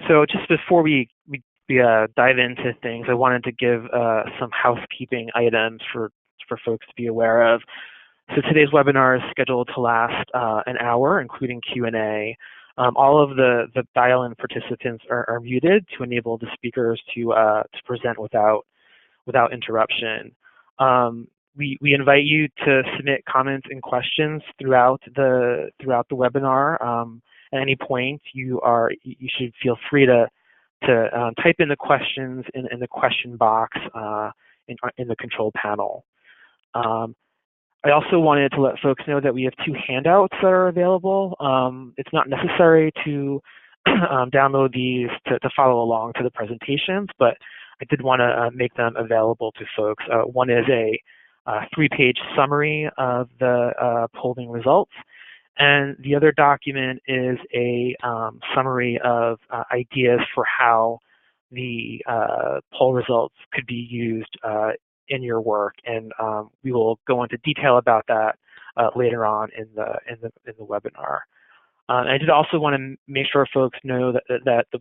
So just before we dive into things, I wanted to give some housekeeping items for folks to be aware of. So today's webinar is scheduled to last an hour, including Q&A. All of the dial-in participants are muted to enable the speakers to present without interruption. We invite you to submit comments and questions throughout the webinar. At any point, you should feel free to type in the questions in the question box in the control panel. I also wanted to let folks know that we have 2 handouts that are available. It's not necessary to download these to follow along to the presentations, but I did want to make them available to folks. One is a 3-page summary of the polling results, and the other document is a summary of ideas for how the poll results could be used in your work, and we will go into detail about that later on in the webinar. I did also want to make sure folks know that the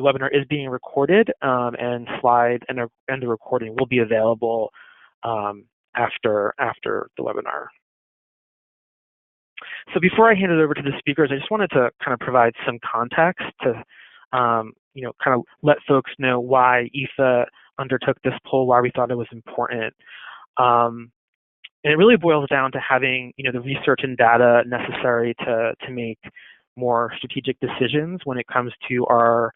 webinar is being recorded, and slides and the recording will be available after the webinar. So before I hand it over to the speakers, I just wanted to kind of provide some context to kind of let folks know why EEFA undertook this poll, why we thought it was important. And it really boils down to having the research and data necessary to make more strategic decisions when it comes to our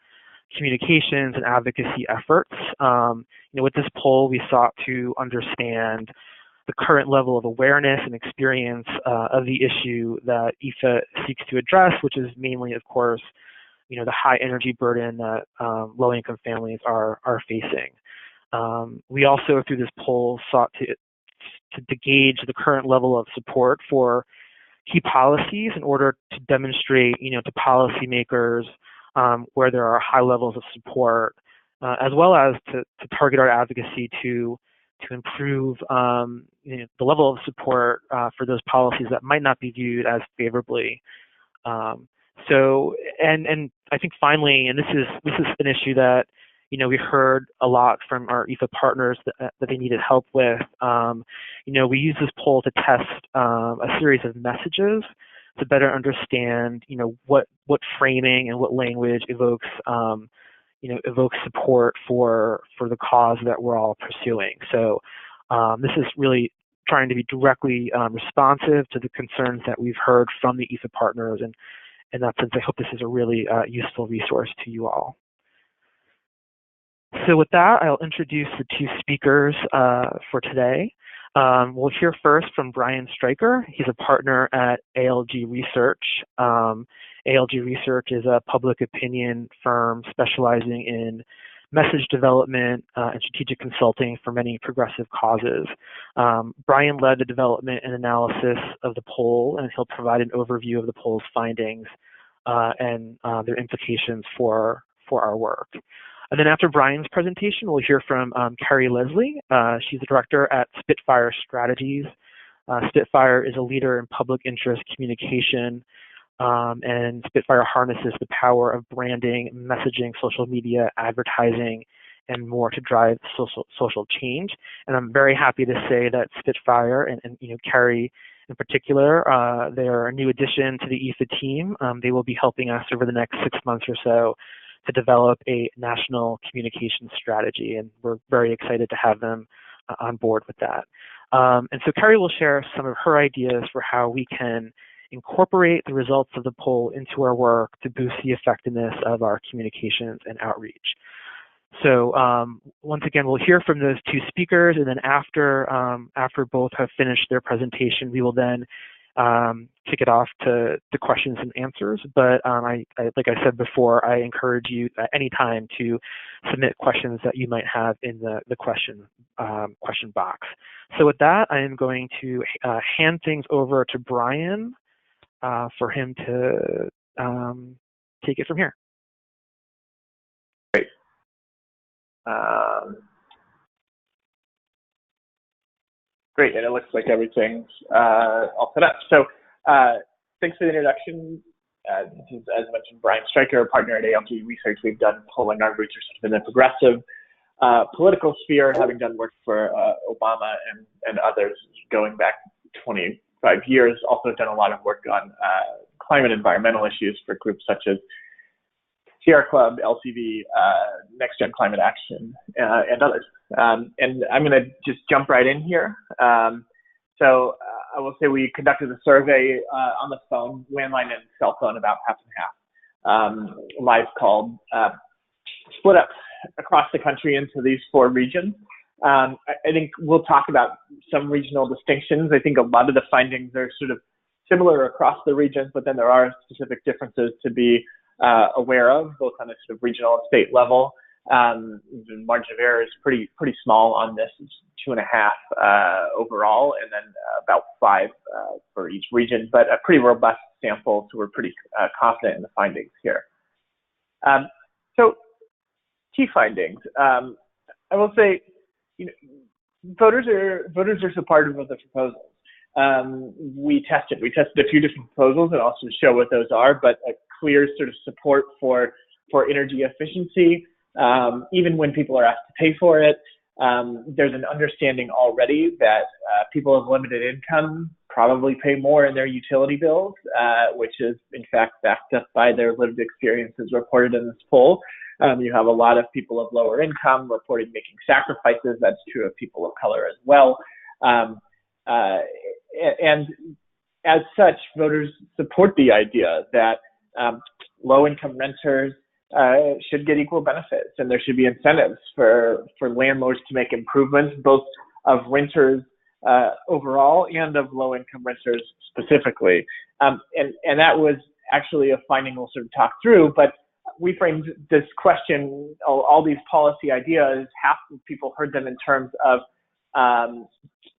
communications and advocacy efforts. With this poll, we sought to understand the current level of awareness and experience of the issue that EEFA seeks to address, which is mainly, of course, the high energy burden that low-income families are facing. We also, through this poll, sought to gauge the current level of support for key policies in order to demonstrate, to policymakers where there are high levels of support, as well as to target our advocacy to improve the level of support for those policies that might not be viewed as favorably. So, and I think finally, and this is an issue that we heard a lot from our EEFA partners that they needed help with. We use this poll to test a series of messages to better understand, what framing and what language evokes support for the cause that we're all pursuing. So this is really trying to be directly responsive to the concerns that we've heard from the EEFA partners, and in that sense, I hope this is a really useful resource to you all. So with that, I'll introduce the 2 speakers for today. We'll hear first from Brian Stryker. He's a partner at ALG Research. ALG Research is a public opinion firm specializing in message development and strategic consulting for many progressive causes. Brian led the development and analysis of the poll, and he'll provide an overview of the poll's findings and their implications for our work. And then after Brian's presentation, we'll hear from Carrie Leslie. She's the director at Spitfire Strategies. Spitfire is a leader in public interest communication, and Spitfire harnesses the power of branding, messaging, social media, advertising, and more to drive social change. And I'm very happy to say that Spitfire and Carrie in particular, they are a new addition to the EEFA team. They will be helping us over the next 6 months or so to develop a national communication strategy, and we're very excited to have them on board with that. And so Carrie will share some of her ideas for how we can incorporate the results of the poll into our work to boost the effectiveness of our communications and outreach. So once again, we'll hear from those 2 speakers, and then after both have finished their presentation, we will then kick it off to questions and answers. But like I said before, I encourage you at any time to submit questions that you might have in the question box. So with that, I am going to hand things over to Brian for him to take it from here. Great. Great, and it looks like everything's all set up. So thanks for the introduction, This is, as mentioned, Brian Stryker, a partner at ALG Research. We've done polling. Our roots are sort of in the progressive political sphere, having done work for Obama and others going back 25 years. Also done a lot of work on climate environmental issues for groups such as Sierra Club, LCV, Next Gen Climate Action, and others. And I'm going to just jump right in here. So I will say we conducted a survey on the phone, landline and cell phone, about half and half, live called, split up across the country into these 4 regions. I think we'll talk about some regional distinctions. I think a lot of the findings are sort of similar across the regions, but then there are specific differences to be aware of, both on a sort of regional and state level. The margin of error is pretty small on this. It's 2.5 overall, and then about 5 for each region, but a pretty robust sample, so we're pretty confident in the findings here. So key findings. I will say, voters are supportive of the proposals. We tested a few different proposals and also show what those are, but a clear sort of support for energy efficiency, even when people are asked to pay for it. There's an understanding already that people of limited income probably pay more in their utility bills, which is in fact backed up by their lived experiences reported in this poll. You have a lot of people of lower income reporting making sacrifices. That's true of people of color as well. And as such, voters support the idea that low-income renters should get equal benefits, and there should be incentives for landlords to make improvements, both of renters overall and of low-income renters specifically. And that was actually a finding we'll sort of talk through, but we framed this question, all these policy ideas, half of people heard them in terms of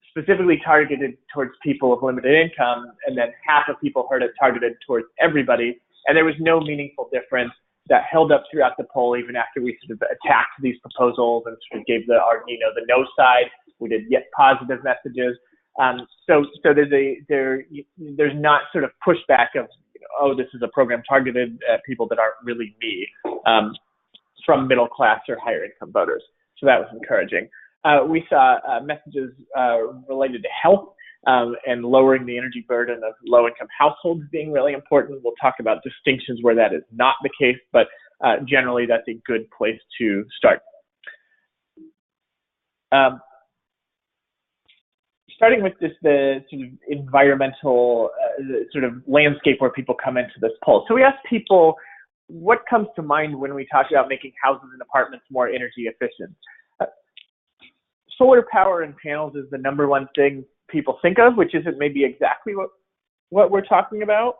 specifically targeted towards people of limited income, and then half of people heard it targeted towards everybody, and there was no meaningful difference that held up throughout the poll, even after we sort of attacked these proposals and sort of gave the no side. We did yet positive messages. So there's not sort of pushback of, oh, this is a program targeted at people that aren't really me, from middle class or higher income voters. So that was encouraging. We saw messages related to health and lowering the energy burden of low-income households being really important. We'll talk about distinctions where that is not the case, but generally that's a good place to start. Starting with the sort of environmental sort of landscape where people come into this poll. So we asked people, what comes to mind when we talk about making houses and apartments more energy efficient? Solar power and panels is the #1 thing people think of, which isn't maybe exactly what we're talking about.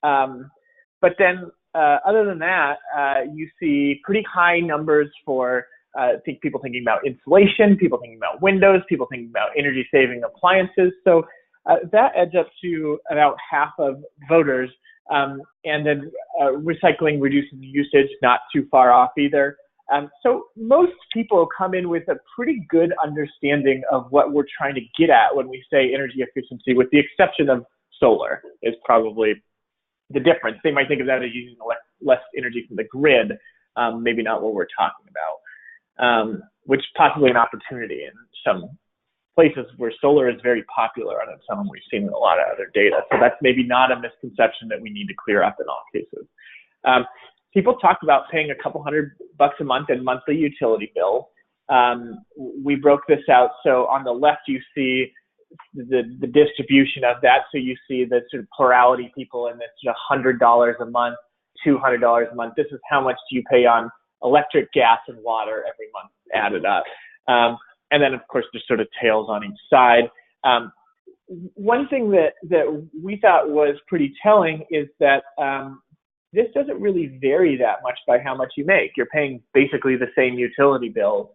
But then other than that, you see pretty high numbers for people thinking about insulation, people thinking about windows, people thinking about energy saving appliances. So that adds up to about half of voters. And then recycling, reducing usage, not too far off either. So most people come in with a pretty good understanding of what we're trying to get at when we say energy efficiency, with the exception of solar is probably the difference. They might think of that as using less energy from the grid, maybe not what we're talking about, which is possibly an opportunity in some places where solar is very popular, and it's something we've seen in a lot of other data. So that's maybe not a misconception that we need to clear up in all cases. People talk about paying a couple $100 a month in monthly utility bills. We broke this out. So on the left, you see the distribution of that. So you see the sort of plurality people in this $100 a month, $200 a month. This is how much do you pay on electric, gas, and water every month added up. And then, of course, there's sort of tails on each side. One thing that we thought was pretty telling is that this doesn't really vary that much by how much you make. You're paying basically the same utility bills,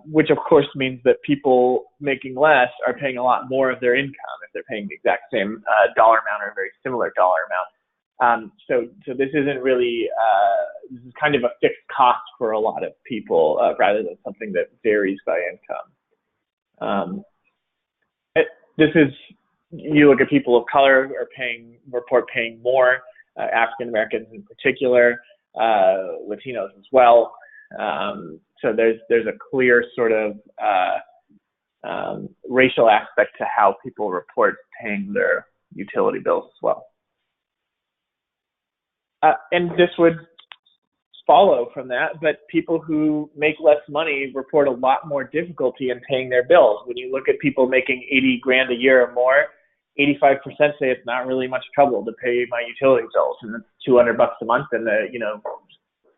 which of course means that people making less are paying a lot more of their income if they're paying the exact same dollar amount or a very similar dollar amount. So this isn't really, this is kind of a fixed cost for a lot of people rather than something that varies by income. This is, you look at people of color report paying more. African Americans in particular, Latinos as well. So there's a clear sort of racial aspect to how people report paying their utility bills as well. And this would follow from that, but people who make less money report a lot more difficulty in paying their bills. When you look at people making 80 grand a year or more, 85% say it's not really much trouble to pay my utility bills, and it's $200 a month, and the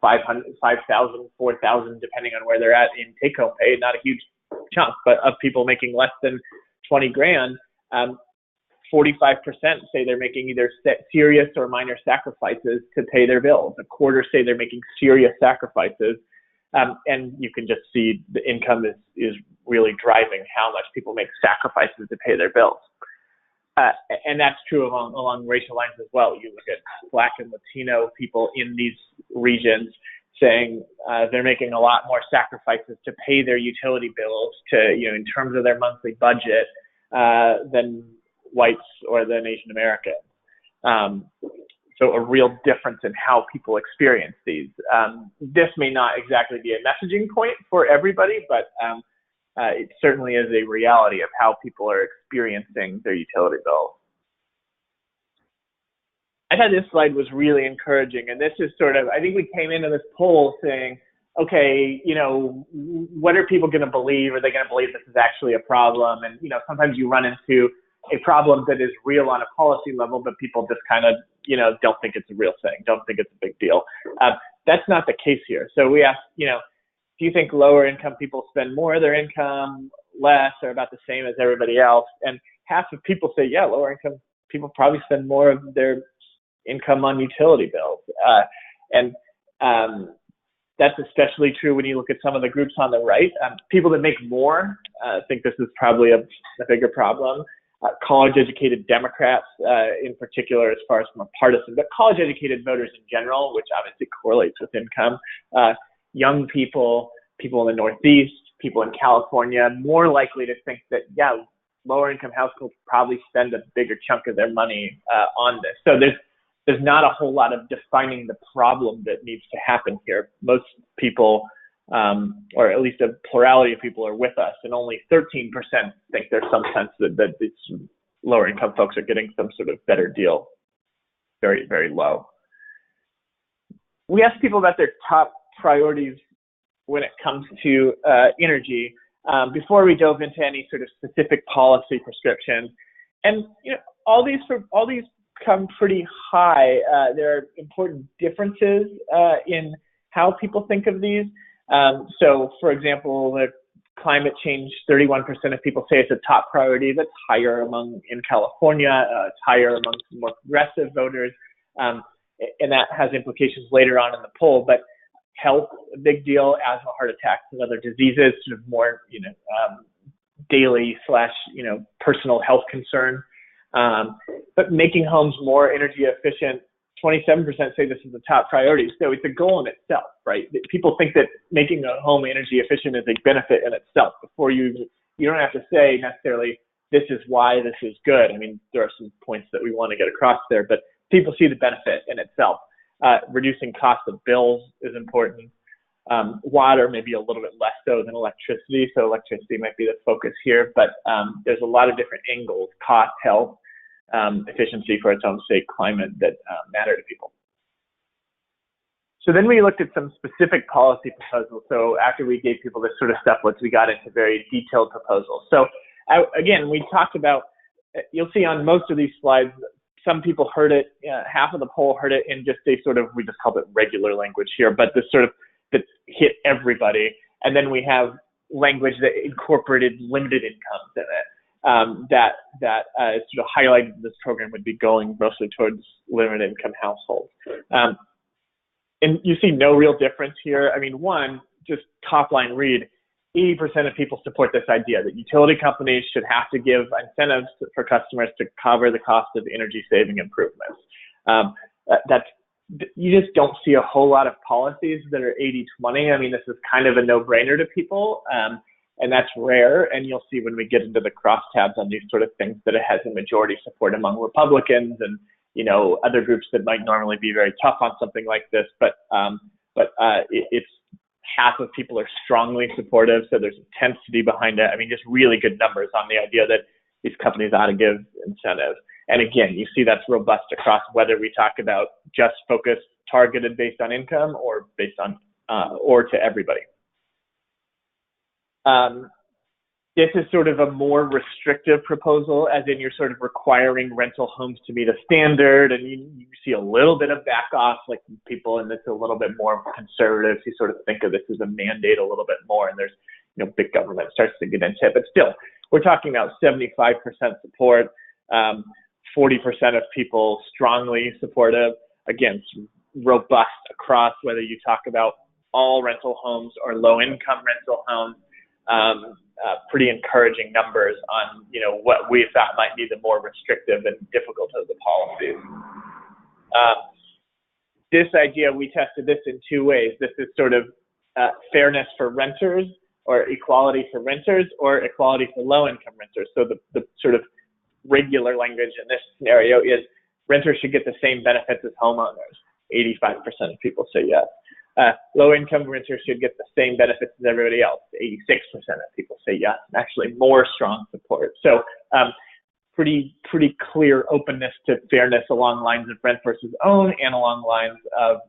500, 5,000, 4,000, depending on where they're at in take-home pay. Not a huge chunk, but of people making less than 20 grand, 45% say they're making either serious or minor sacrifices to pay their bills. A quarter say they're making serious sacrifices. And you can just see the income is really driving how much people make sacrifices to pay their bills. And that's true along racial lines as well. You look at Black and Latino people in these regions saying they're making a lot more sacrifices to pay their utility bills in terms of their monthly budget than whites or than Asian Americans. So a real difference in how people experience these. This may not exactly be a messaging point for everybody, but it certainly is a reality of how people are experiencing their utility bills. I thought this slide was really encouraging, and this is sort of, I think we came into this poll saying, okay, what are people going to believe? Are they going to believe this is actually a problem? And, sometimes you run into a problem that is real on a policy level, but people just kind of, don't think it's a real thing, don't think it's a big deal. That's not the case here. So we asked, do you think lower income people spend more of their income, less, or about the same as everybody else? And half of people say, yeah, lower income people probably spend more of their income on utility bills. That's especially true when you look at some of the groups on the right. People that make more think this is probably a bigger problem. College-educated Democrats in particular, as far as from a partisan, but college-educated voters in general, which obviously correlates with income. Young people, people in the Northeast, people in California, more likely to think that, yeah, lower-income households probably spend a bigger chunk of their money on this. So there's not a whole lot of defining the problem that needs to happen here. Most people, or at least a plurality of people, are with us, and only 13% think there's some sense that these lower income folks are getting some sort of better deal. Very, very low. We asked people about their top priorities when it comes to energy before we dove into any sort of specific policy prescriptions. And all these come pretty high. There are important differences in how people think of these. So, for example, the climate change, 31% of people say it's a top priority. That's higher in California. It's higher among more progressive voters. And that has implications later on in the poll. But health, a big deal. Asthma, heart attacks, and other diseases, sort of more, daily / personal health concern. But making homes more energy efficient, 27% say this is a top priority. So it's a goal in itself, right? People think that making a home energy efficient is a benefit in itself. Before you don't have to say necessarily, this is why this is good. I mean, there are some points that we want to get across there, but people see the benefit in itself. Reducing cost of bills is important. Water maybe a little bit less so than electricity. So electricity might be the focus here, but there's a lot of different angles: cost, health, efficiency for its own sake, climate, that matter to people. So then we looked at some specific policy proposals. So after we gave people this sort of stuff, we got into very detailed proposals. So again, we talked about, you'll see on most of these slides, some people heard it, half of the poll heard it in just a sort of, we just called it regular language here, but this sort of, that hit everybody. And then we have language that incorporated limited incomes in it. That sort of highlighted this program would be going mostly towards limited income households. And you see no real difference here. I mean, one, just top line read, 80% of people support this idea that utility companies should have to give incentives for customers to cover the cost of energy saving improvements. You just don't see a whole lot of policies that are 80-20. I mean, this is kind of a no-brainer to people. And that's rare, and you'll see when we get into the crosstabs on these sort of things that it has a majority support among Republicans other groups that might normally be very tough on something like this, but it's half of people are strongly supportive, so there's intensity behind it. I mean, just really good numbers on the idea that these companies ought to give incentives. And again, you see that's robust across whether we talk about just focused, targeted based on income or based on, or to everybody. This is sort of a more restrictive proposal, as in you're sort of requiring rental homes to meet a standard, and you see a little bit of back off, like people, and it's a little bit more conservative. You sort of think of this as a mandate a little bit more, and there's, big government starts to get into it. But still, we're talking about 75% support, 40% of people strongly supportive. Again, robust across whether you talk about all rental homes or low-income rental homes. Pretty encouraging numbers on, what we thought might be the more restrictive and difficult of the policies. This idea, we tested this in two ways. This is sort of fairness for renters, or equality for renters, or equality for low-income renters. So the sort of regular language in this scenario is renters should get the same benefits as homeowners. 85% of people say yes. Low-income renters should get the same benefits as everybody else. 86% of people say yes, and actually more strong support. So pretty clear openness to fairness along lines of rent versus own, and along lines of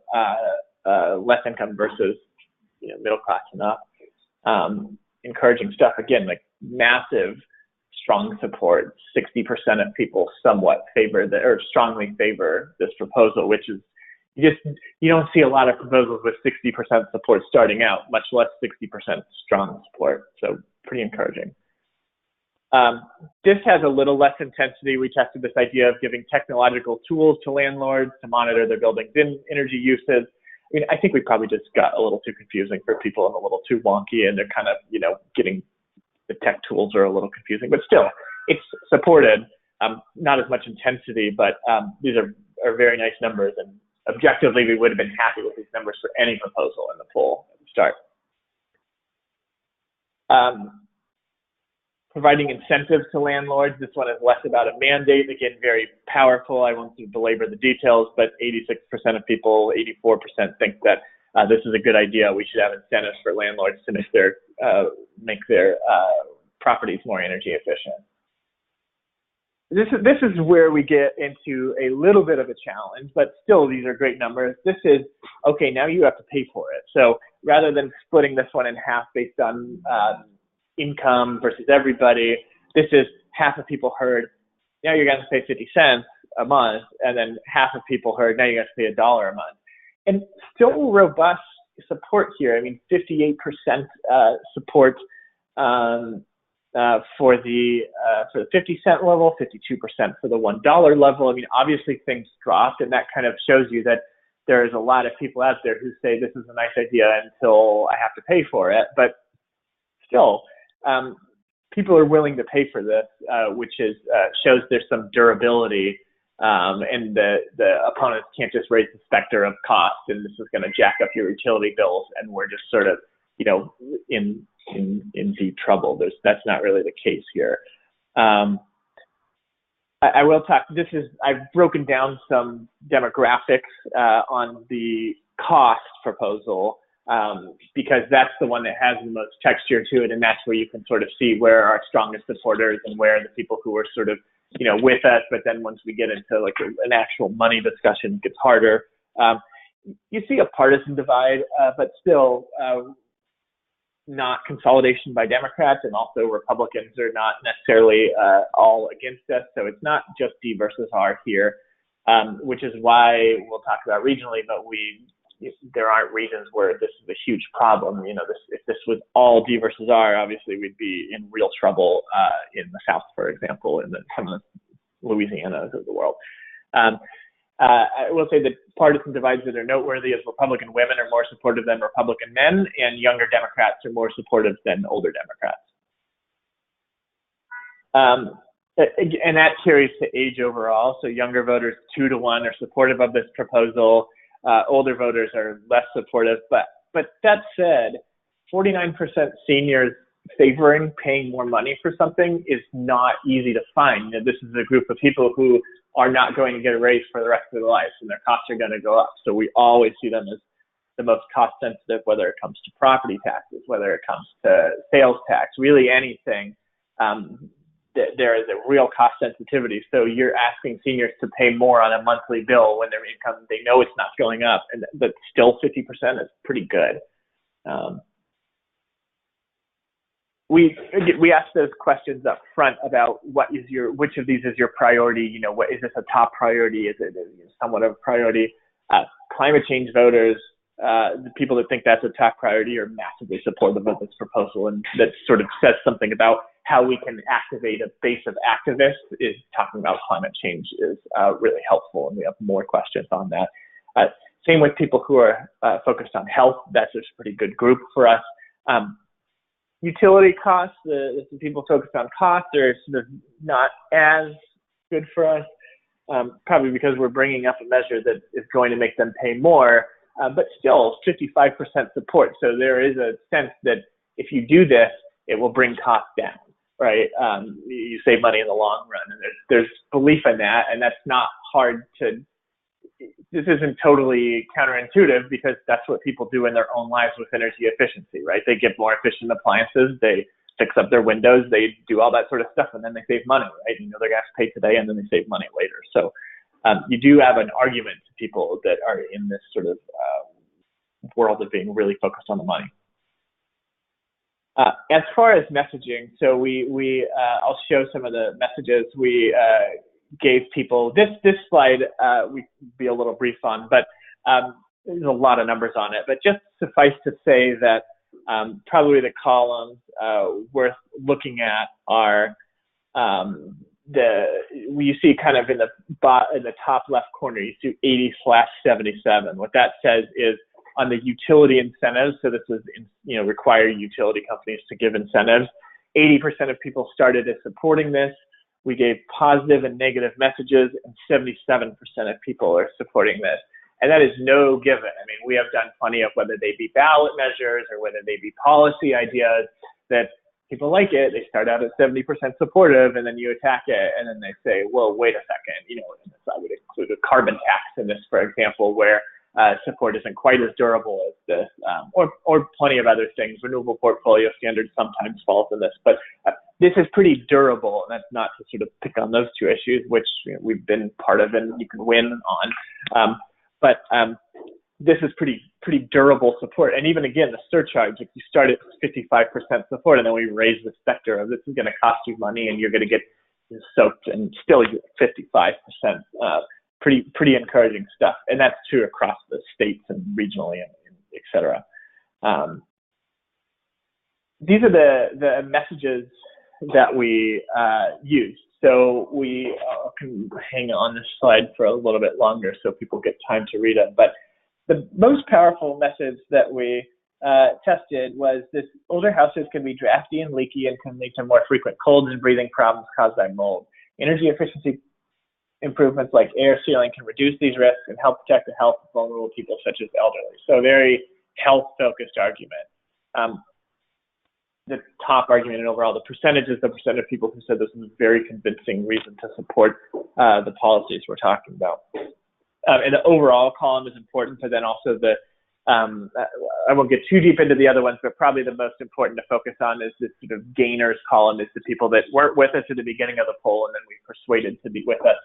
less income versus middle class and up. Encouraging stuff. Again, like massive strong support. 60% of people somewhat favor or strongly favor this proposal, which is, you don't see a lot of proposals with 60% support starting out, much less 60% strong support. So pretty encouraging. This has a little less intensity. We tested this idea of giving technological tools to landlords to monitor their buildings' energy uses. I mean, I think we probably just got a little too confusing for people and a little too wonky, and they're kind of, getting the tech tools are a little confusing, but still, it's supported. Not as much intensity, but these are very nice numbers, and objectively, we would have been happy with these numbers for any proposal in the poll at the start. Providing incentives to landlords. This one is less about a mandate. Again, very powerful. I won't belabor the details, but 86% of people, 84% think that this is a good idea. We should have incentives for landlords to make their properties more energy efficient. This is where we get into a little bit of a challenge, but still these are great numbers. This is, okay, now you have to pay for it. So rather than splitting this one in half based on income versus everybody, this is half of people heard, now you're going to pay 50 cents a month, and then half of people heard, now you got to pay $1 a month. And still robust support here. I mean, 58% support for the 50 cent level, 52% for the $1 level. I mean, obviously things dropped, and that kind of shows you that there's a lot of people out there who say this is a nice idea until I have to pay for it. But still, people are willing to pay for this, which shows there's some durability, and the opponents can't just raise the specter of cost, and this is going to jack up your utility bills, and we're just sort of, in deep trouble. That's not really the case here. I will talk. I've broken down some demographics on the cost proposal, because that's the one that has the most texture to it, and that's where you can sort of see where our strongest supporters and where the people who are sort of, with us, but then once we get into like an actual money discussion, it gets harder. You see a partisan divide, but still not consolidation by Democrats, and also Republicans are not necessarily all against us. So it's not just D versus R here, which is why we'll talk about regionally, but there aren't regions where this is a huge problem. If this was all D versus R, obviously we'd be in real trouble in the South, for example, in some of the Louisianas of the world. I will say that partisan divides that are noteworthy is Republican women are more supportive than Republican men, and younger Democrats are more supportive than older Democrats. And that carries to age overall. So younger voters 2-to-1 are supportive of this proposal. Older voters are less supportive. But that said, 49% seniors favoring paying more money for something is not easy to find. This is a group of people who are not going to get a raise for the rest of their lives, and their costs are going to go up. So we always see them as the most cost sensitive, whether it comes to property taxes, whether it comes to sales tax, really anything. There is a real cost sensitivity. So you're asking seniors to pay more on a monthly bill when their income, they know it's not going up, and but still 50% is pretty good. We ask those questions up front about which of these is your priority. What is this a top priority? Is it somewhat of a priority? Climate change voters, the people that think that's a top priority, are massively supportive of this proposal, and that sort of says something about how we can activate a base of activists. Is talking about climate change is really helpful, and we have more questions on that. Same with people who are focused on health. That's a pretty good group for us. Utility costs, the people focused on costs are sort of not as good for us, probably because we're bringing up a measure that is going to make them pay more, but still 55% support. So there is a sense that if you do this, it will bring costs down, right? You save money in the long run, and there's belief in that, and that's not hard to. This isn't totally counterintuitive, because that's what people do in their own lives with energy efficiency, right? They get more efficient appliances, they fix up their windows, they do all that sort of stuff, and then they save money, right? They're going to have to pay today, and then they save money later. So you do have an argument to people that are in this sort of world of being really focused on the money. As far as messaging, so I'll show some of the messages we gave people. This slide we be a little brief on, but there's a lot of numbers on it. But just suffice to say that probably the columns worth looking at are you see kind of in the top left corner, you see 80/77. What that says is on the utility incentives. So this is require utility companies to give incentives. 80% of people started as supporting this. We gave positive and negative messages, and 77% of people are supporting this. And that is no given. I mean, we have done plenty of, whether they be ballot measures or whether they be policy ideas, that people like it. They start out at 70% supportive, and then you attack it, and then they say, well, wait a second. I would include a carbon tax in this, for example, where support isn't quite as durable as this, or plenty of other things. Renewable portfolio standards sometimes falls in this, but this is pretty durable, and that's not to sort of pick on those two issues, which we've been part of and you can win on. But this is pretty durable support. And even again, the surcharge, if you start at 55% support and then we raise the specter of this is going to cost you money and you're going to get soaked, and still you get 55%. Pretty encouraging stuff, and that's true across the states and regionally, and et cetera. These are the messages that we used. So we can hang on this slide for a little bit longer so people get time to read it. But the most powerful message that we tested was this: older houses can be drafty and leaky and can lead to more frequent colds and breathing problems caused by mold. Energy efficiency improvements like air sealing can reduce these risks and help protect the health of vulnerable people such as elderly. So very health-focused argument. The top argument and overall, the percentage of people who said this was a very convincing reason to support the policies we're talking about. And the overall column is important, but then also I won't get too deep into the other ones, but probably the most important to focus on is this sort of gainers column, is the people that weren't with us at the beginning of the poll and then we persuaded to be with us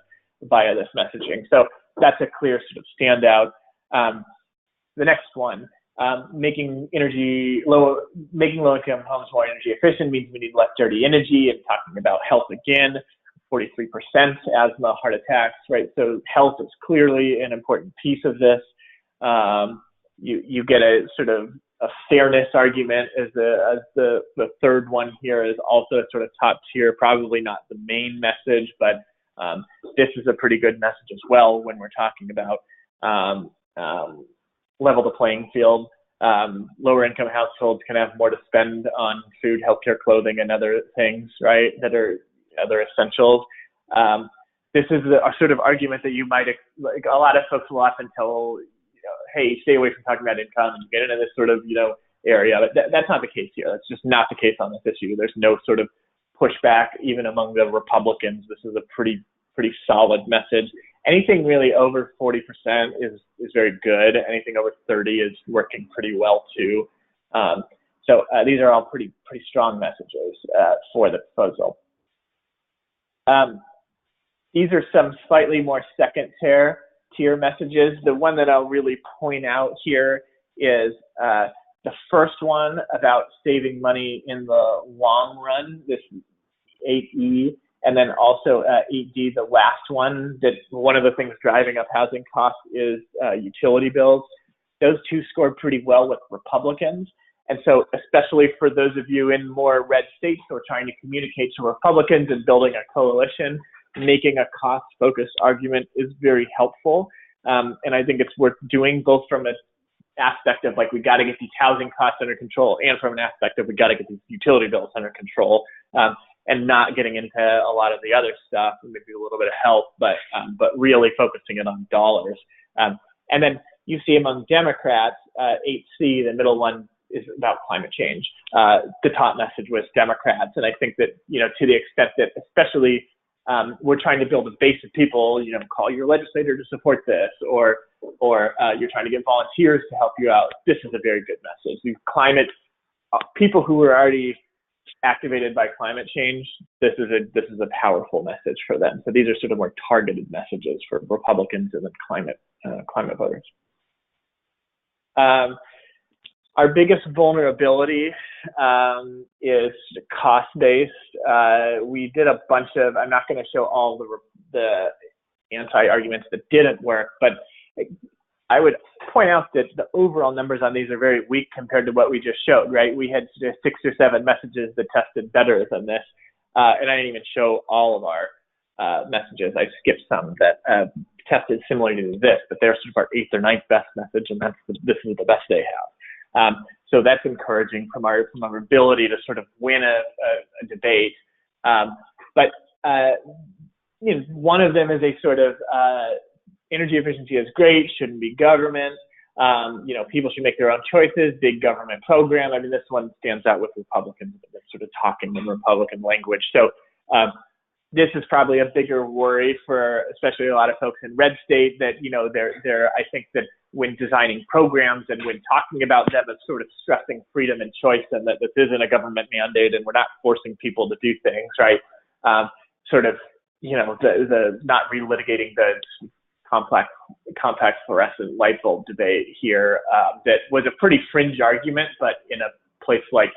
via this messaging. So that's a clear sort of standout. The next one, making low-income homes more energy efficient means we need less dirty energy, and talking about health again, 43% asthma, heart attacks, right? So health is clearly an important piece of this. You get a sort of a fairness argument as the third one here, is also sort of top tier, probably not the main message, but this is a pretty good message as well when we're talking about level the playing field. Lower income households can have more to spend on food, healthcare, clothing, and other things, right, that are other essentials. This is a sort of argument that you might, like, a lot of folks will often tell, hey, stay away from talking about income and get into this sort of, area. But that's not the case here. That's just not the case on this issue. There's no sort of pushback even among the Republicans. This is a pretty pretty solid message. Anything really over 40% is very good. Anything over 30 is working pretty well too. So these are all pretty strong messages for the proposal. These are some slightly more second tier messages. The one that I'll really point out here is the first one about saving money in the long run, this 8E, and then also 8D, the last one, that one of the things driving up housing costs is utility bills. Those two scored pretty well with Republicans. And so especially for those of you in more red states who are trying to communicate to Republicans and building a coalition, making a cost-focused argument is very helpful. And I think it's worth doing both from an aspect of like, we got to get these housing costs under control, and from an aspect of we got to get these utility bills under control, and not getting into a lot of the other stuff, maybe a little bit of help, but really focusing it on dollars. And then you see among Democrats, 8C, the middle one, is about climate change. The top message was Democrats. And I think that, to the extent that especially we're trying to build a base of people, call your legislator to support this, or you're trying to get volunteers to help you out. This is a very good message. These people who are already activated by climate change, this is a powerful message for them. So these are sort of more targeted messages for Republicans and then climate voters. Our biggest vulnerability is cost-based. We did a bunch of, I'm not going to show all the anti-arguments that didn't work, but I would point out that the overall numbers on these are very weak compared to what we just showed, right? We had 6 or 7 messages that tested better than this, and I didn't even show all of our messages. I skipped some that tested similarly to this, but they're sort of our 8th or 9th best message, and this is the best they have. So that's encouraging from our ability to sort of win a debate. But one of them is a sort of energy efficiency is great, shouldn't be government. People should make their own choices, big government program. I mean, this one stands out with Republicans, they're sort of talking in Republican language. So this is probably a bigger worry for especially a lot of folks in red state that, I think that when designing programs and when talking about them, it's sort of stressing freedom and choice, and that this isn't a government mandate and we're not forcing people to do things, right? The not relitigating the compact fluorescent light bulb debate here, that was a pretty fringe argument, but in a place like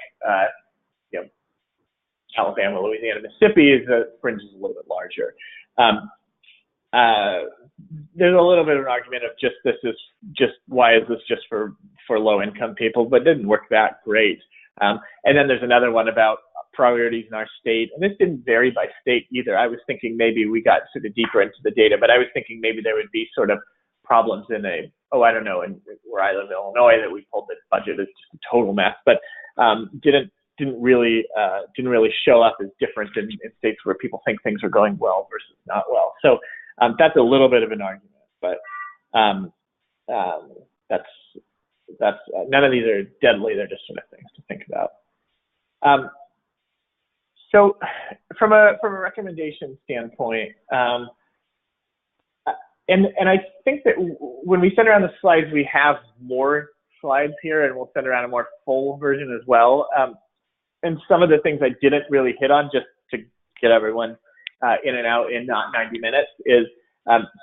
Alabama, Louisiana, Mississippi, the fringe is a little bit larger. There's a little bit of an argument of why is this just for low income people, but it didn't work that great. And then there's another one about priorities in our state, and this didn't vary by state either. I was thinking maybe we got sort of deeper into the data, but I was thinking maybe there would be sort of problems in where I live in Illinois, that we pulled the budget as just a total mess, but didn't really show up as different in states where people think things are going well versus not well. So that's a little bit of an argument, but that's none of these are deadly. They're just sort of things to think about. So from a recommendation standpoint, and I think that when we send around the slides, we have more slides here, and we'll send around a more full version as well. And some of the things I didn't really hit on, just to get everyone in and out in not 90 minutes, is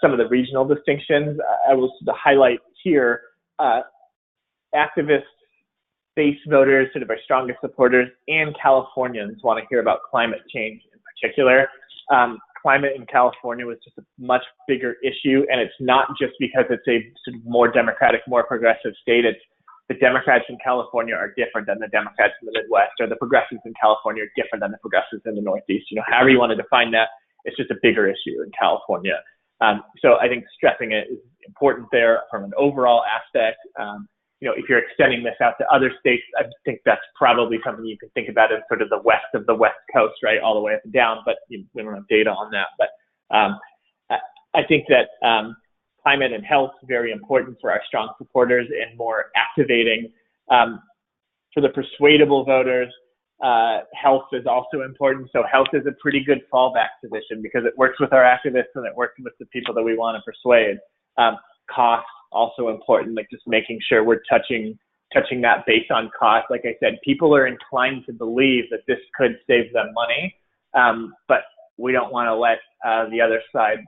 some of the regional distinctions. I will highlight here activists, base voters, sort of our strongest supporters, and Californians want to hear about climate change in particular. Climate in California was just a much bigger issue, and it's not just because it's a sort of more democratic, more progressive state. It's the Democrats in California are different than the Democrats in the Midwest, or the progressives in California are different than the progressives in the Northeast. However you want to define that, it's just a bigger issue in California. So I think stressing it is important there from an overall aspect. If you're extending this out to other states, I think that's probably something you can think about in sort of the west of the West Coast, right, all the way up and down, but we don't have data on that. But I think that climate and health is very important for our strong supporters, and more activating for the persuadable voters. Health is also important. So health is a pretty good fallback position because it works with our activists and it works with the people that we want to persuade. Cost also important, like just making sure we're touching that base on cost. Like I said, people are inclined to believe that this could save them money, but we don't want to let the other side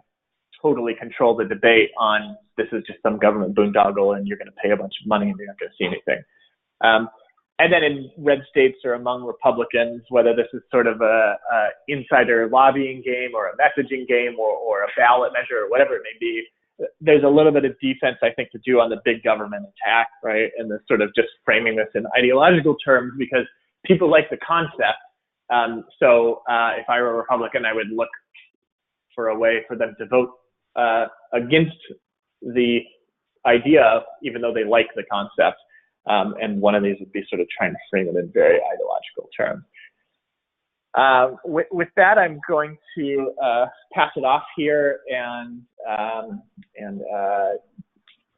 totally control the debate on this is just some government boondoggle and you're going to pay a bunch of money and you're not going to see anything. And then in red states or among Republicans, whether this is sort of a insider lobbying game or a messaging game or a ballot measure or whatever it may be, there's a little bit of defense, I think, to do on the big government attack, right? And the sort of just framing this in ideological terms because people like the concept. So if I were a Republican, I would look for a way for them to vote against the idea, even though they like the concept. And one of these would be sort of trying to frame it in very ideological terms. With that, I'm going to pass it off here and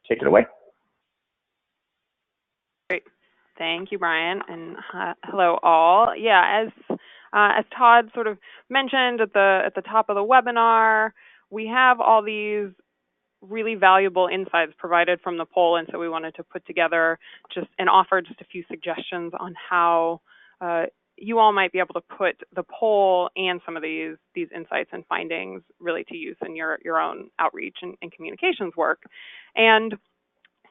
take it away. Great, thank you, Brian, and hello all. Yeah, as Todd sort of mentioned at the top of the webinar, we have all these really valuable insights provided from the poll, and so we wanted to put together and offer just a few suggestions on how you all might be able to put the poll and some of these insights and findings really to use in your own outreach and communications work. And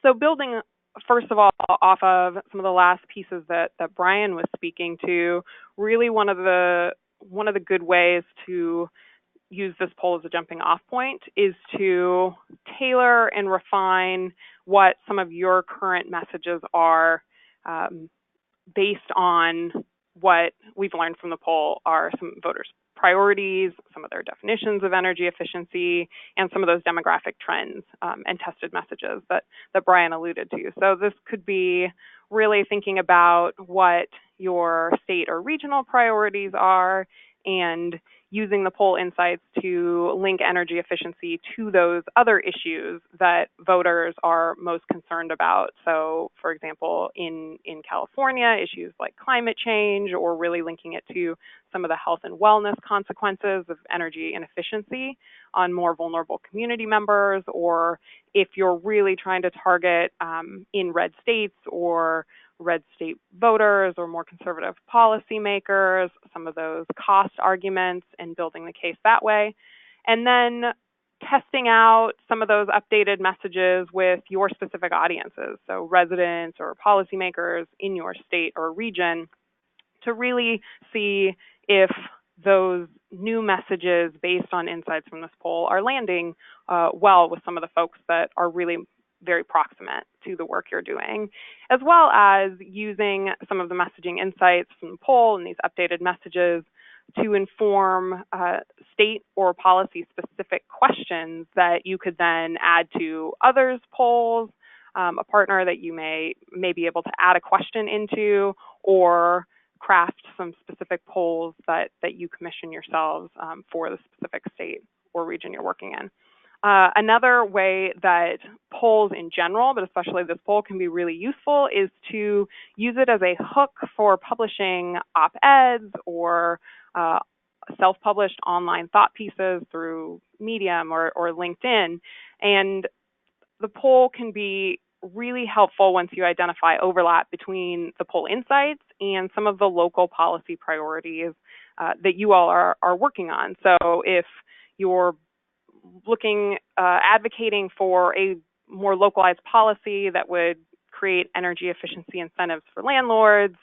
so building, first of all, off of some of the last pieces that Brian was speaking to, really one of the good ways to use this poll as a jumping off point is to tailor and refine what some of your current messages are based on what we've learned from the poll are some voters' priorities, some of their definitions of energy efficiency, and some of those demographic trends and tested messages that Brian alluded to. So this could be really thinking about what your state or regional priorities are and using the poll insights to link energy efficiency to those other issues that voters are most concerned about. So, for example, in California, issues like climate change, or really linking it to some of the health and wellness consequences of energy inefficiency on more vulnerable community members, or if you're really trying to target in red states or red state voters or more conservative policymakers, some of those cost arguments and building the case that way. And then testing out some of those updated messages with your specific audiences, so residents or policymakers in your state or region, to really see if those new messages based on insights from this poll are landing well with some of the folks that are really very proximate to the work you're doing, as well as using some of the messaging insights from the poll and these updated messages to inform state or policy specific questions that you could then add to others' polls, a partner that you may be able to add a question into, or craft some specific polls that you commission yourselves for the specific state or region you're working in. Another way that polls in general, but especially this poll, can be really useful is to use it as a hook for publishing op-eds or self-published online thought pieces through Medium or LinkedIn. And the poll can be really helpful once you identify overlap between the poll insights and some of the local policy priorities that you all are working on. So if you're advocating for a more localized policy that would create energy efficiency incentives for landlords,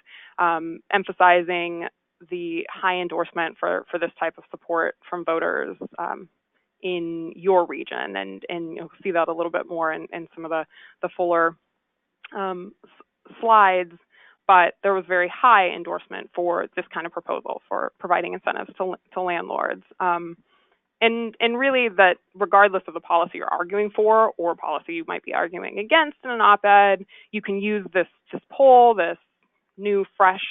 emphasizing the high endorsement for this type of support from voters in your region, and you'll see that a little bit more in some of the fuller slides. But there was very high endorsement for this kind of proposal for providing incentives to landlords. And really that regardless of the policy you're arguing for or policy you might be arguing against in an op-ed, you can use this poll, this new fresh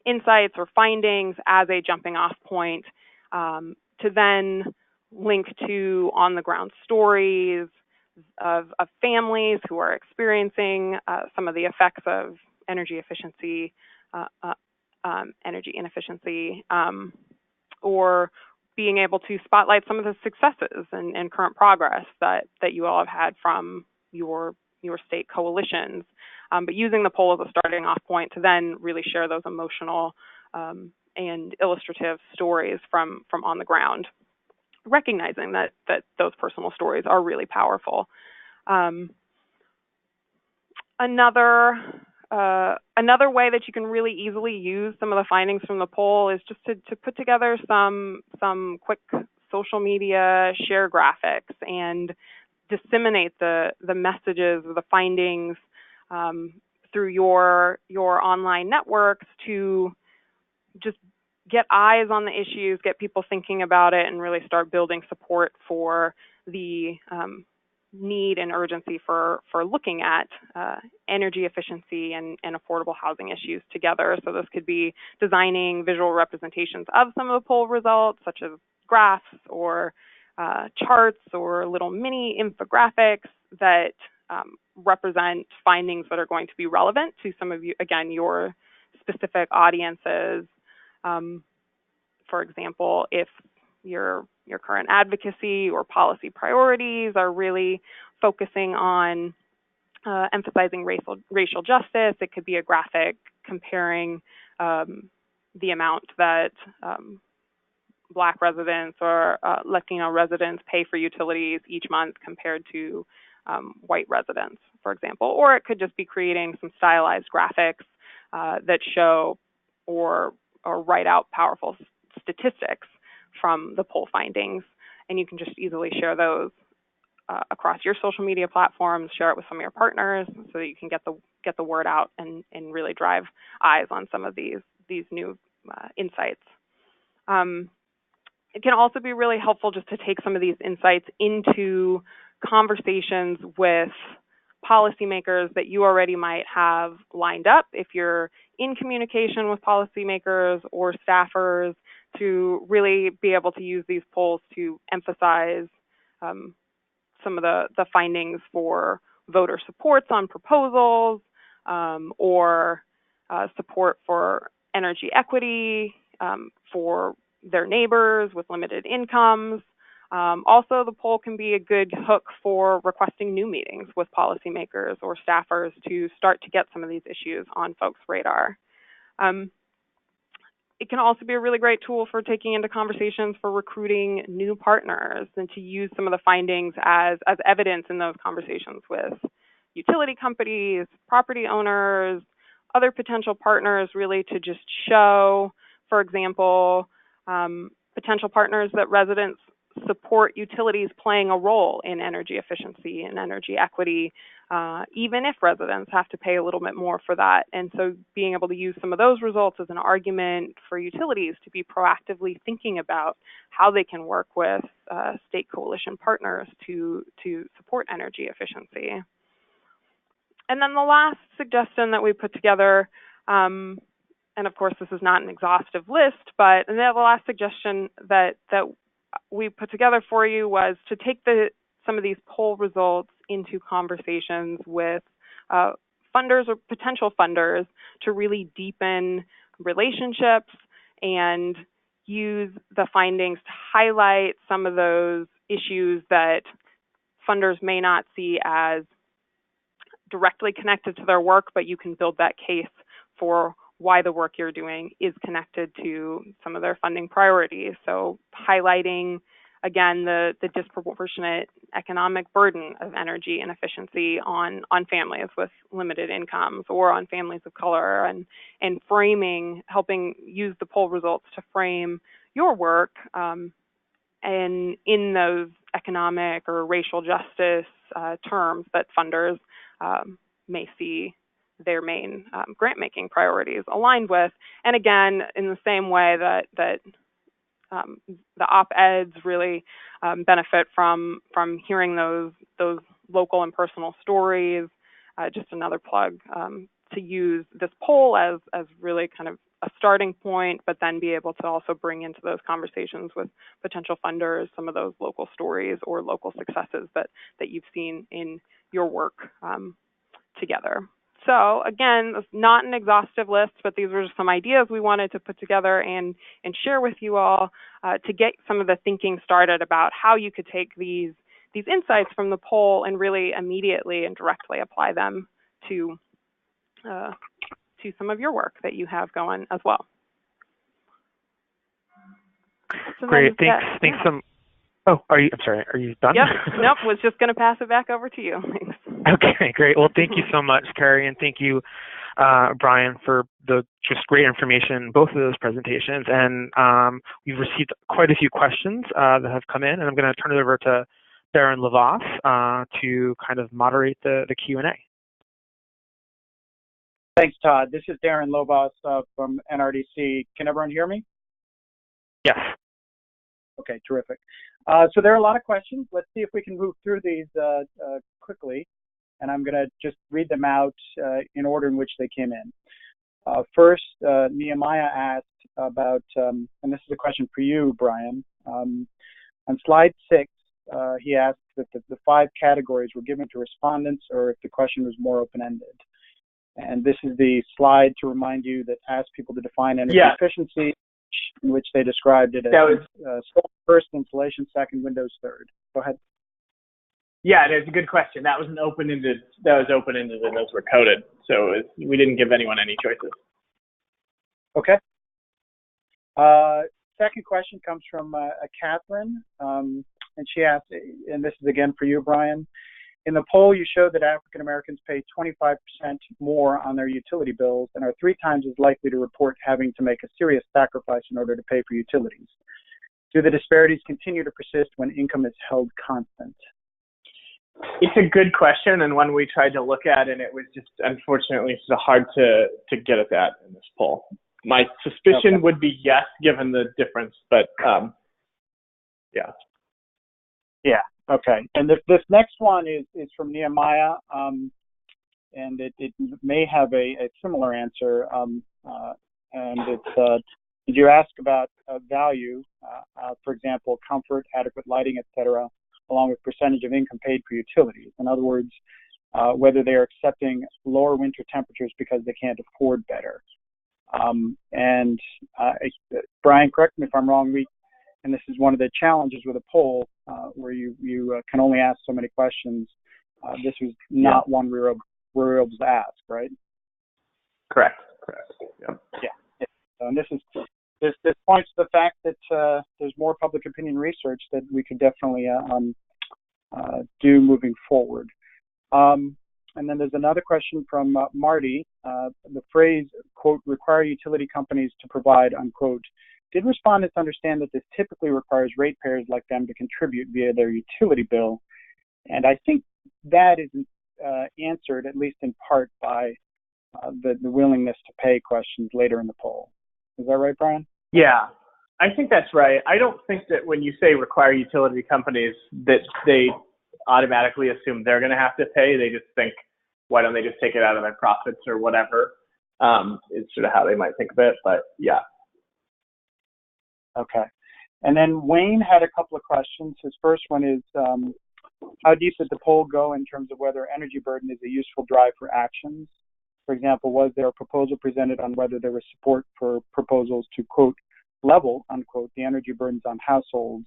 insights or findings as a jumping off point to then link to on the ground stories of families who are experiencing some of the effects of energy efficiency energy inefficiency, or being able to spotlight some of the successes and current progress that you all have had from your state coalitions, but using the poll as a starting off point to then really share those emotional and illustrative stories from on the ground, recognizing that those personal stories are really powerful. Another way that you can really easily use some of the findings from the poll is just to put together some quick social media share graphics and disseminate the messages of the findings through your online networks to just get eyes on the issues, get people thinking about it, and really start building support for the need and urgency for looking at energy efficiency and affordable housing issues together. So this could be designing visual representations of some of the poll results, such as graphs or charts or little mini infographics that represent findings that are going to be relevant to some of you, again, your specific audiences. For example, if your current advocacy or policy priorities are really focusing on emphasizing racial justice, it could be a graphic comparing the amount that Black residents or Latino residents pay for utilities each month compared to white residents, for example. Or it could just be creating some stylized graphics that show or write out powerful statistics from the poll findings, and you can just easily share those across your social media platforms, share it with some of your partners so that you can get the word out and really drive eyes on some of these new insights. It can also be really helpful just to take some of these insights into conversations with policymakers that you already might have lined up if you're in communication with policymakers or staffers, to really be able to use these polls to emphasize some of the findings for voter supports on proposals, or support for energy equity for their neighbors with limited incomes. Also, the poll can be a good hook for requesting new meetings with policymakers or staffers to start to get some of these issues on folks' radar. It can also be a really great tool for taking into conversations for recruiting new partners, and to use some of the findings as evidence in those conversations with utility companies, property owners, other potential partners, really to just show, for example, potential partners that residents support utilities playing a role in energy efficiency and energy equity, even if residents have to pay a little bit more for that. And so being able to use some of those results as an argument for utilities to be proactively thinking about how they can work with state coalition partners to support energy efficiency. And then the last suggestion that we put together, and of course this is not an exhaustive list, but the last suggestion that we put together for you was to take some of these poll results into conversations with funders or potential funders to really deepen relationships and use the findings to highlight some of those issues that funders may not see as directly connected to their work, but you can build that case for why the work you're doing is connected to some of their funding priorities. So highlighting, again, the disproportionate economic burden of energy inefficiency on families with limited incomes or on families of color, and helping use the poll results to frame your work and in those economic or racial justice terms that funders may see their main grant-making priorities aligned with. And again, in the same way that the op-eds really benefit from hearing those local and personal stories, just another plug to use this poll as really kind of a starting point, but then be able to also bring into those conversations with potential funders some of those local stories or local successes that you've seen in your work together. So again, it's not an exhaustive list, but these were just some ideas we wanted to put together and share with you all to get some of the thinking started about how you could take these insights from the poll and really immediately and directly apply them to some of your work that you have going as well. So great, thanks. Oh, I'm sorry, are you done? Yep, nope, was just going to pass it back over to you. Thanks. Okay, great. Well, thank you so much, Carrie, and thank you, Brian, for the just great information in both of those presentations. And we've received quite a few questions that have come in, and I'm going to turn it over to Darren Lavoss to kind of moderate the Q&A. Thanks, Todd. This is Darren Lavoss from NRDC. Can everyone hear me? Yes. Okay, terrific. So there are a lot of questions. Let's see if we can move through these quickly. And I'm going to just read them out in order in which they came in. First, Nehemiah asked about, and this is a question for you, Brian. On slide 6, he asked if the 5 categories were given to respondents or if the question was more open-ended. And this is the slide to remind you that asked people to define energy efficiency, in which they described it as solar first, insulation second, windows third. Go ahead. Yeah, it's a good question. That was open-ended, and those were coded. So we didn't give anyone any choices. Okay. Second question comes from Catherine, and she asked, and this is again for you, Brian. In the poll, you showed that African Americans pay 25% more on their utility bills and are 3 times as likely to report having to make a serious sacrifice in order to pay for utilities. Do the disparities continue to persist when income is held constant? It's a good question and one we tried to look at, and it was just unfortunately so hard to get at that in this poll. My suspicion would be yes, given the difference, but yeah. Yeah. Okay. And this next one is from Nehemiah, and it may have a similar answer. And it's did you ask about value, for example, comfort, adequate lighting, etc., along with percentage of income paid for utilities? In other words, whether they are accepting lower winter temperatures because they can't afford better. And Brian, correct me if I'm wrong. And this is one of the challenges with a poll where you can only ask so many questions. This was not one we were able to ask, right? Correct. Yeah. And this points to the fact that there's more public opinion research that we could definitely do moving forward. And then there's another question from Marty. The phrase, quote, require utility companies to provide, unquote, did respondents understand that this typically requires ratepayers like them to contribute via their utility bill? And I think that is answered, at least in part, by the willingness to pay questions later in the poll. Is that right, Brian? Yeah, I think that's right. I don't think that when you say require utility companies that they automatically assume they're going to have to pay. They just think, why don't they just take it out of their profits or whatever? It's sort of how they might think of it, but yeah. Okay. And then Wayne had a couple of questions. His first one is, how deep did the poll go in terms of whether energy burden is a useful drive for actions? For example, was there a proposal presented on whether there was support for proposals to, quote, level, unquote, the energy burdens on households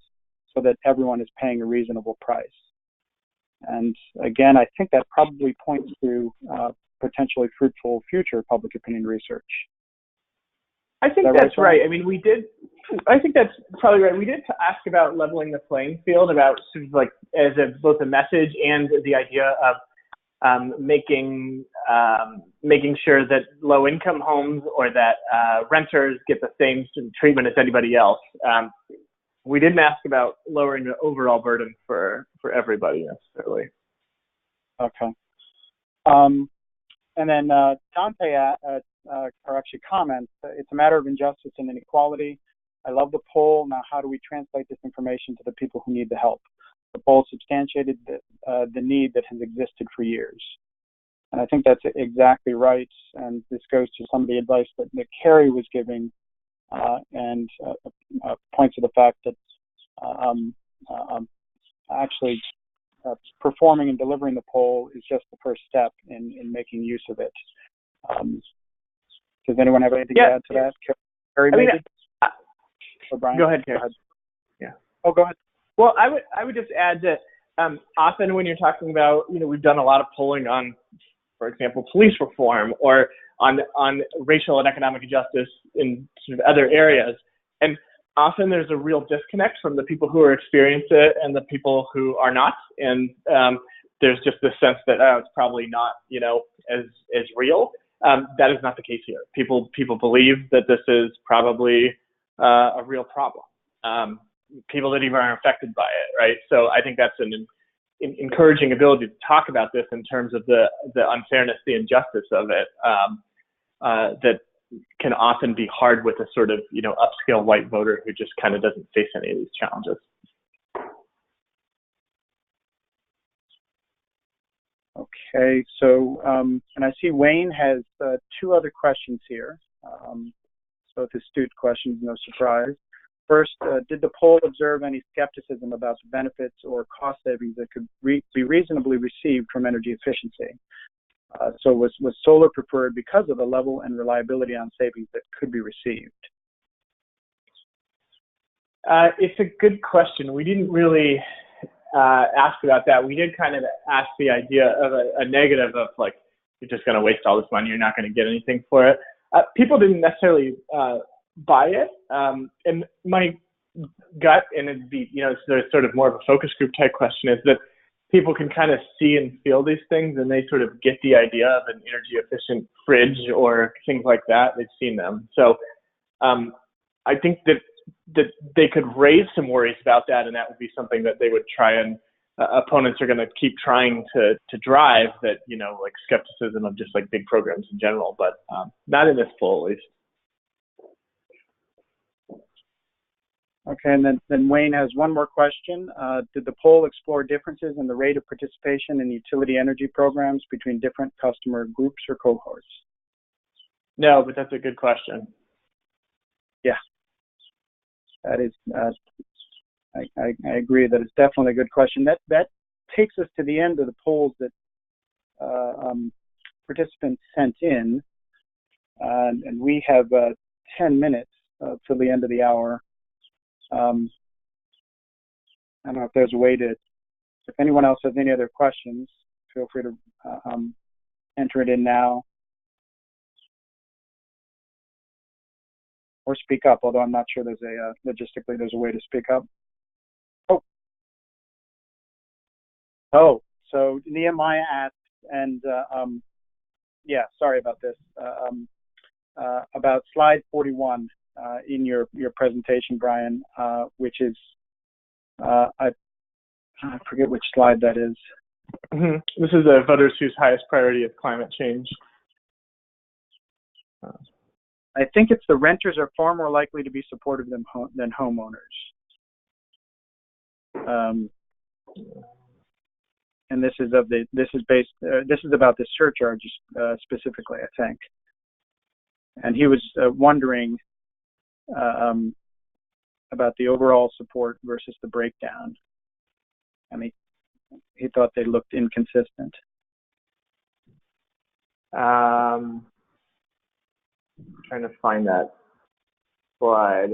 so that everyone is paying a reasonable price? And again, I think that probably points to potentially fruitful future public opinion research. I think that's right. I mean, I think that's probably right. We did ask about leveling the playing field, about sort of like as both a message and the idea of making sure that low-income homes or that renters get the same treatment as anybody else. We didn't ask about lowering the overall burden for everybody necessarily. Okay. And then Dante, or actually comments, it's a matter of injustice and inequality. I love the poll. Now, how do we translate this information to the people who need the help? The poll substantiated the need that has existed for years. And I think that's exactly right. And this goes to some of the advice that Carrie was giving and points to the fact that actually performing and delivering the poll is just the first step in making use of it. Does anyone have anything to add to that? Carrie, maybe? Or Brian? Go ahead, Carrie. Go ahead. Yeah. Oh, go ahead. Well, I would just add that often when you're talking about, we've done a lot of polling on, for example, police reform or on racial and economic justice in sort of other areas, and often there's a real disconnect from the people who are experiencing it and the people who are not, and there's just this sense that it's probably not, as real. That is not the case here. People believe that this is probably a real problem. People that even are affected by it, right? So I think that's an encouraging ability to talk about this in terms of the unfairness, the injustice of it, that can often be hard with a sort of, upscale white voter who just kind of doesn't face any of these challenges. Okay, so, and I see Wayne has two other questions here. Both astute questions, no surprise. First, did the poll observe any skepticism about the benefits or cost savings that could be reasonably received from energy efficiency? So was solar preferred because of the level and reliability on savings that could be received? It's a good question. We didn't really ask about that. We did kind of ask the idea of a negative of like, you're just going to waste all this money, you're not going to get anything for it. People didn't necessarily buy it. And my gut, and it'd be, there's sort of more of a focus group type question, is that people can kind of see and feel these things and they sort of get the idea of an energy efficient fridge or things like that. They've seen them. So I think that they could raise some worries about that, and that would be something that they would try and opponents are going to keep trying to drive, that, like skepticism of just like big programs in general, but not in this poll at least. Okay, and then Wayne has one more question. Did the poll explore differences in the rate of participation in utility energy programs between different customer groups or cohorts? No, but that's a good question. Yeah, that is, I agree that it's definitely a good question. That takes us to the end of the polls that participants sent in, and we have 10 minutes till the end of the hour. I don't know if there's a way to, if anyone else has any other questions, feel free to enter it in now or speak up, although I'm not sure there's logistically there's a way to speak up. Oh, so Nehemiah asked, and yeah, sorry about this, about slide 41 in your presentation, Brian, which is, I forget which slide that is. Mm-hmm. This is the voters whose highest priority is climate change. I think it's the renters are far more likely to be supportive than homeowners. And this is about the surcharges specifically, I think. And he was wondering about the overall support versus the breakdown. I mean, he thought they looked inconsistent. Trying to find that slide.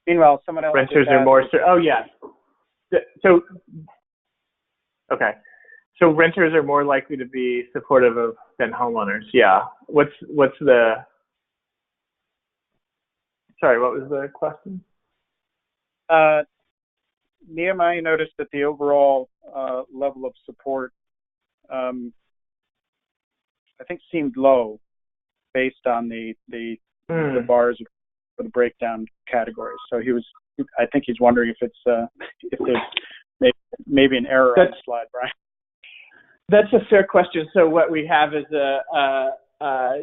Meanwhile, someone else. Renters are more. Oh yeah. So okay. So renters are more likely to be supportive than homeowners. Yeah. What's the? Sorry, what was the question? Nehemiah noticed that the overall level of support, I think, seemed low based on the bars for the breakdown categories. So I think he's wondering if there's maybe an error on the slide, Brian. That's a fair question. So what we have is a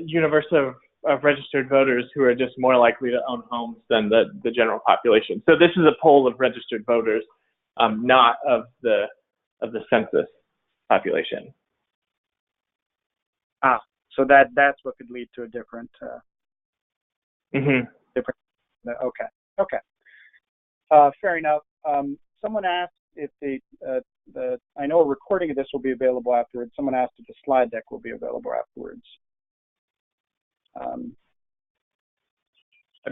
universe of registered voters who are just more likely to own homes than the general population. So this is a poll of registered voters, not of the census population. So that's what could lead to a different. Mm-hmm. Different. Okay. fair enough. Someone asked if I know a recording of this will be available afterwards. Someone asked if the slide deck will be available afterwards. I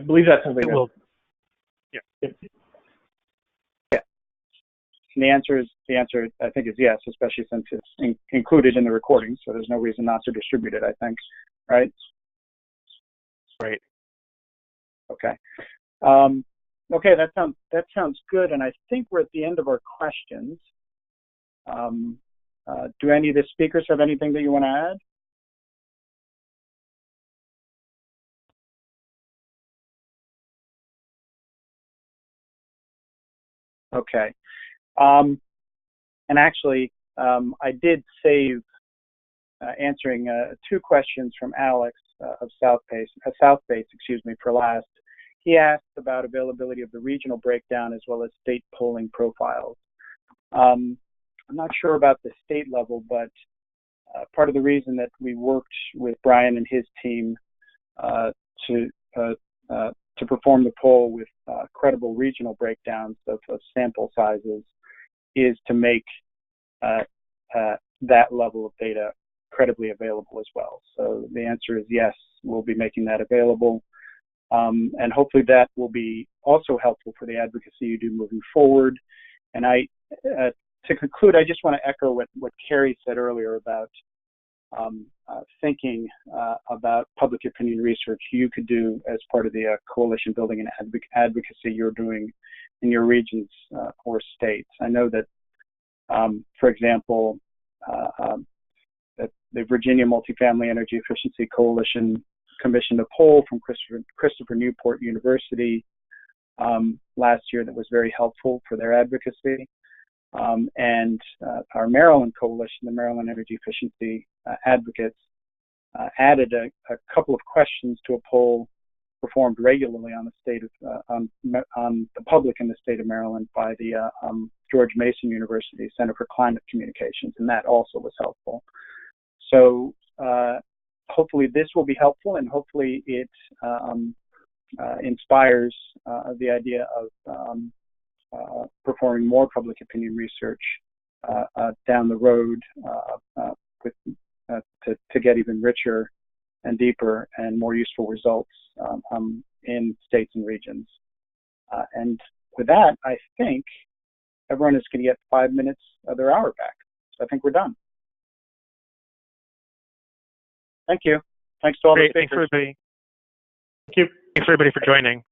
believe that's something it will. Yeah. Yeah. And the answer I think is yes, especially since it's included in the recording, so there's no reason not to distribute it, I think, right? Right. Okay. Okay, that sounds good, and I think we're at the end of our questions. Do any of the speakers have anything that you want to add? Okay. And actually, I did save answering 2 questions from Alex of Southbase, for last. He asked about availability of the regional breakdown as well as state polling profiles. I'm not sure about the state level, but part of the reason that we worked with Brian and his team to perform the poll with credible regional breakdowns of sample sizes is to make that level of data credibly available as well. So the answer is yes, we'll be making that available. And hopefully that will be also helpful for the advocacy you do moving forward. And to conclude, I just want to echo what Carrie said earlier about thinking about public opinion research you could do as part of the coalition building and advocacy you're doing in your regions or states. I know that, for example, that the Virginia Multifamily Energy Efficiency Coalition commissioned a poll from Christopher Newport University last year that was very helpful for their advocacy. And our Maryland coalition, the Maryland Energy Efficiency Advocates, added a couple of questions to a poll performed regularly on the state of on the public in the state of Maryland by the George Mason University Center for Climate Communications, and that also was helpful. So hopefully this will be helpful, and hopefully it inspires the idea of performing more public opinion research down the road to get even richer and deeper and more useful results in states and regions. And with that, I think everyone is going to get 5 minutes of their hour back. So I think we're done. Thank you. Thanks to all the speakers. Thanks, everybody. Thank you. Thanks, everybody, for joining.